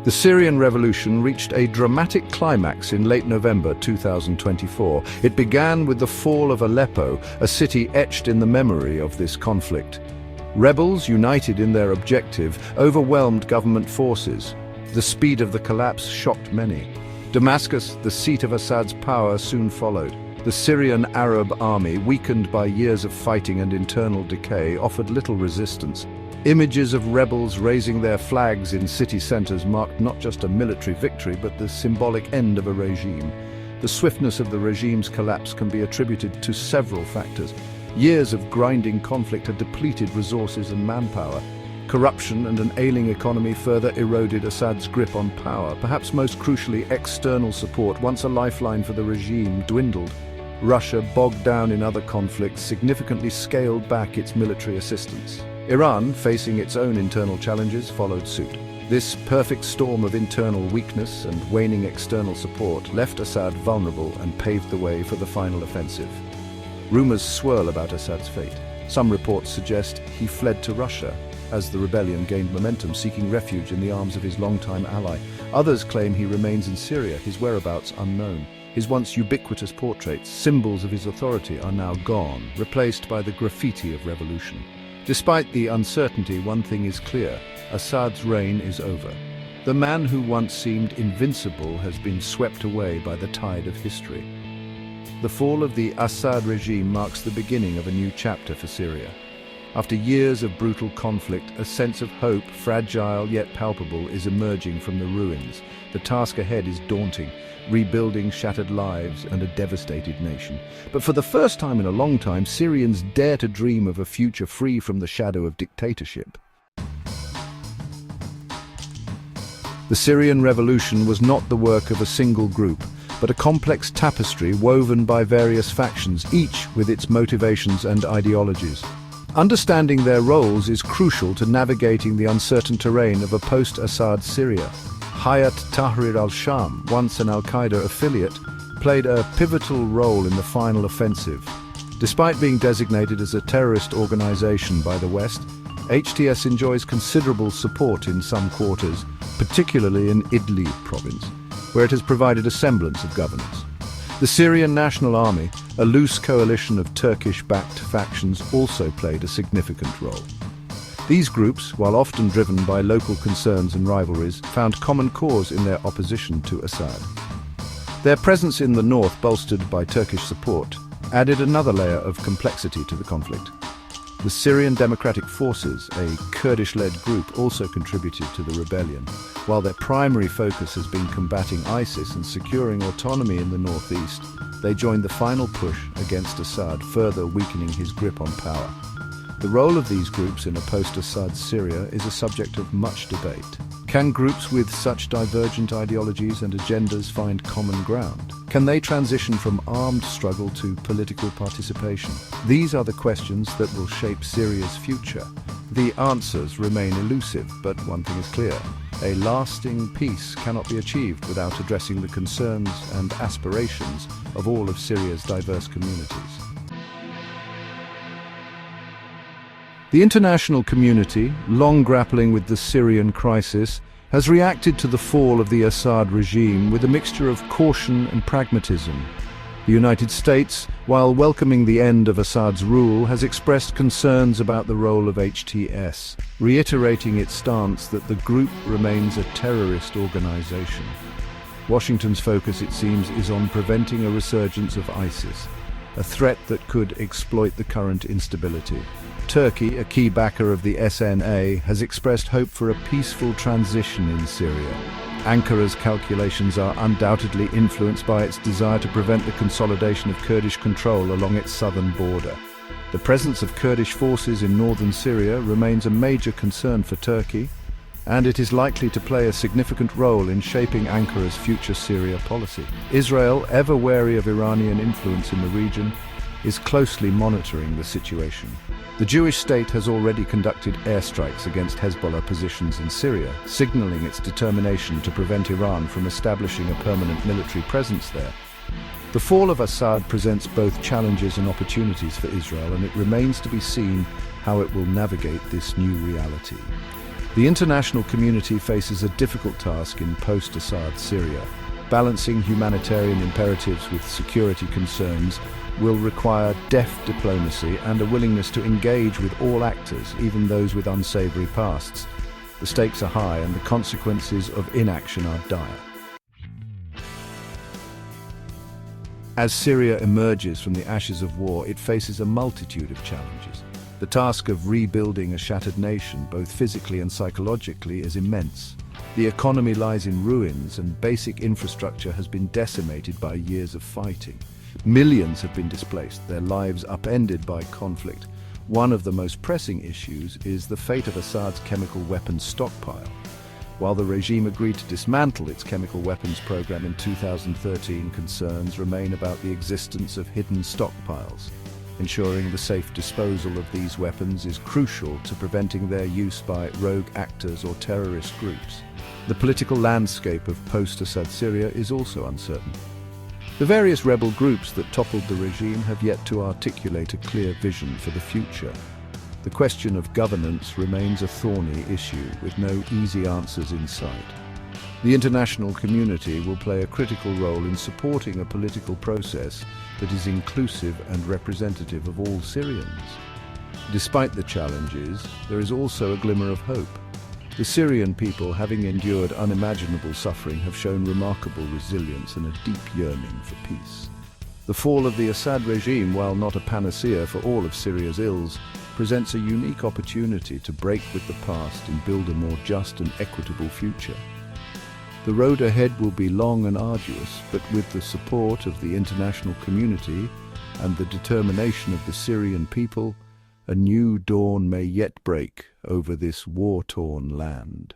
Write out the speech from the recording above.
The Syrian Revolution reached a dramatic climax in late November 2024. It began with the fall of Aleppo, a city etched in the memory of this conflict. Rebels, united in their objective, overwhelmed government forces. The speed of the collapse shocked many. Damascus, the seat of Assad's power, soon followed. The Syrian Arab army, weakened by years of fighting and internal decay, offered little resistance. Images of rebels raising their flags in city centers marked not just a military victory, but the symbolic end of a regime. The swiftness of the regime's collapse can be attributed to several factors. Years of grinding conflict had depleted resources and manpower. Corruption and an ailing economy further eroded Assad's grip on power. Perhaps most crucially, external support, once a lifeline for the regime, dwindled. Russia, bogged down in other conflicts, significantly scaled back its military assistance. Iran, facing its own internal challenges, followed suit. This perfect storm of internal weakness and waning external support left Assad vulnerable and paved the way for the final offensive. Rumors swirl about Assad's fate. Some reports suggest he fled to Russia as the rebellion gained momentum, seeking refuge in the arms of his longtime ally. Others claim he remains in Syria, his whereabouts unknown. His once ubiquitous portraits, symbols of his authority, are now gone, replaced by the graffiti of revolution. Despite the uncertainty, one thing is clear: Assad's reign is over. The man who once seemed invincible has been swept away by the tide of history. The fall of the Assad regime marks the beginning of a new chapter for Syria. After years of brutal conflict, a sense of hope, fragile yet palpable, is emerging from the ruins. The task ahead is daunting, rebuilding shattered lives and a devastated nation. But for the first time in a long time, Syrians dare to dream of a future free from the shadow of dictatorship. The Syrian Revolution was not the work of a single group, but a complex tapestry woven by various factions, each with its motivations and ideologies. Understanding their roles is crucial to navigating the uncertain terrain of a post-Assad Syria. Hayat Tahrir al-Sham, once an al-Qaeda affiliate, played a pivotal role in the final offensive. Despite being designated as a terrorist organization by the West, HTS enjoys considerable support in some quarters, particularly in Idlib province, where it has provided a semblance of governance. The Syrian National Army, a loose coalition of Turkish-backed factions, also played a significant role. These groups, while often driven by local concerns and rivalries, found common cause in their opposition to Assad. Their presence in the north, bolstered by Turkish support, added another layer of complexity to the conflict. The Syrian Democratic Forces, a Kurdish-led group, also contributed to the rebellion. While their primary focus has been combating ISIS and securing autonomy in the northeast, they joined the final push against Assad, further weakening his grip on power. The role of these groups in a post-Assad Syria is a subject of much debate. Can groups with such divergent ideologies and agendas find common ground? Can they transition from armed struggle to political participation? These are the questions that will shape Syria's future. The answers remain elusive, but one thing is clear: a lasting peace cannot be achieved without addressing the concerns and aspirations of all of Syria's diverse communities. The international community, long grappling with the Syrian crisis, has reacted to the fall of the Assad regime with a mixture of caution and pragmatism. The United States, while welcoming the end of Assad's rule, has expressed concerns about the role of HTS, reiterating its stance that the group remains a terrorist organization. Washington's focus, it seems, is on preventing a resurgence of ISIS, a threat that could exploit the current instability. Turkey, a key backer of the SNA, has expressed hope for a peaceful transition in Syria. Ankara's calculations are undoubtedly influenced by its desire to prevent the consolidation of Kurdish control along its southern border. The presence of Kurdish forces in northern Syria remains a major concern for Turkey, and it is likely to play a significant role in shaping Ankara's future Syria policy. Israel, ever wary of Iranian influence in the region, is closely monitoring the situation. The Jewish state has already conducted airstrikes against Hezbollah positions in Syria, signaling its determination to prevent Iran from establishing a permanent military presence there. The fall of Assad presents both challenges and opportunities for Israel, and it remains to be seen how it will navigate this new reality. The international community faces a difficult task in post-Assad Syria. Balancing humanitarian imperatives with security concerns will require deft diplomacy and a willingness to engage with all actors, even those with unsavory pasts. The stakes are high and the consequences of inaction are dire. As Syria emerges from the ashes of war, it faces a multitude of challenges. The task of rebuilding a shattered nation, both physically and psychologically, is immense. The economy lies in ruins and basic infrastructure has been decimated by years of fighting. Millions have been displaced, their lives upended by conflict. One of the most pressing issues is the fate of Assad's chemical weapons stockpile. While the regime agreed to dismantle its chemical weapons program in 2013, concerns remain about the existence of hidden stockpiles. Ensuring the safe disposal of these weapons is crucial to preventing their use by rogue actors or terrorist groups. The political landscape of post-Assad Syria is also uncertain. The various rebel groups that toppled the regime have yet to articulate a clear vision for the future. The question of governance remains a thorny issue, with no easy answers in sight. The international community will play a critical role in supporting a political process that is inclusive and representative of all Syrians. Despite the challenges, there is also a glimmer of hope. The Syrian people, having endured unimaginable suffering, have shown remarkable resilience and a deep yearning for peace. The fall of the Assad regime, while not a panacea for all of Syria's ills, presents a unique opportunity to break with the past and build a more just and equitable future. The road ahead will be long and arduous, but with the support of the international community and the determination of the Syrian people, a new dawn may yet break over this war-torn land.